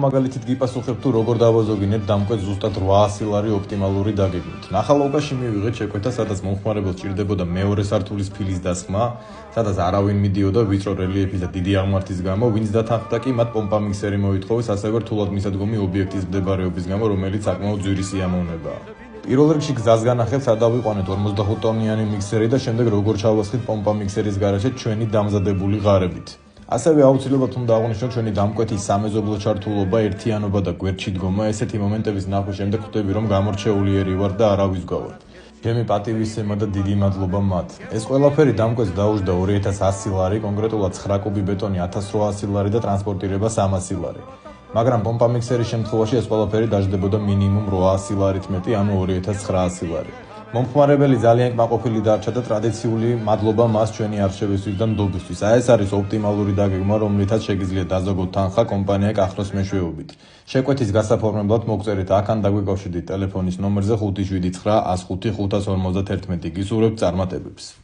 მაგალითად გიპასუხებ თუ როგორ დავაზოგინებ დამკვეთ ზუსტად 800 ლარი ოპტიმალური დაგეგმით. ნახალაობაში მივიღეთ შეკვეთა, სადაც მომხმარებელს ჭირდებოდა მეორე სართულის ფილის დასხმა, სადაც არავინ მიდიოდა ვიწრო რელიეფის და დიდი აღმართის გამო, ვინც დათანხმდა კი მათ პომპა მიქსერი მოითხოვეს, ასევე რთულად მისადგომი ობიექტის მდებარეობის გამო, რომელიც საკმაოდ ძვირი სიამოვნებაა. პირველ რიგში გზას განახებს, სად დავიყვანეთ 45 ტონიანი მიქსერი და შემდეგ როგორ ჩავასხით პომპა მიქსერის გარეშე ჩვენი დამზადებული ღარებით. ასევე აუცილებლად უნდა აღვნიშნოთ ჩვენი დამკვეთის სამეზობლო ჩართულობა, ერთიანობა და გვერდში დგომა. ესეთი მომენტების ნახვის შემდეგ ხვდები, რომ გამორჩეულიერი ვარ და არავის გავარ. ჩემი პატივისცემა და დიდი მადლობა მათ. ეს ყველაფერი დამკვეთს დაუждდა 2100 ლარი, კონკრეტულად 9 კუბი ბეტონი 1800 ლარი და ტრანსპორტირება 300 ლარი. მაგრამ პომპა მიქსერის შემთხვევაში ეს ყველაფერი დაждდებოდა მინიმუმ 800 ლარით მეტი, ანუ 2900 ლარი. მომხმარებელი ძალიან კმაყოფილი დარჩა და ტრადიციული მადლობა მას ჩვენი არჩევისთვის და ნდობისთვის. ეს არის ოპტიმალური დაგეგმა, რომლითაც შეგიძლიათ დაზოგოთ თანხა კომპანია კახნოს მეშვეობით. შეკვეთის გასაფორმებლად მოგწერით აქ ან დაგვიკავშირდით ტელეფონის ნომერზე 579 105 551. გისურვებთ წარმატებებს.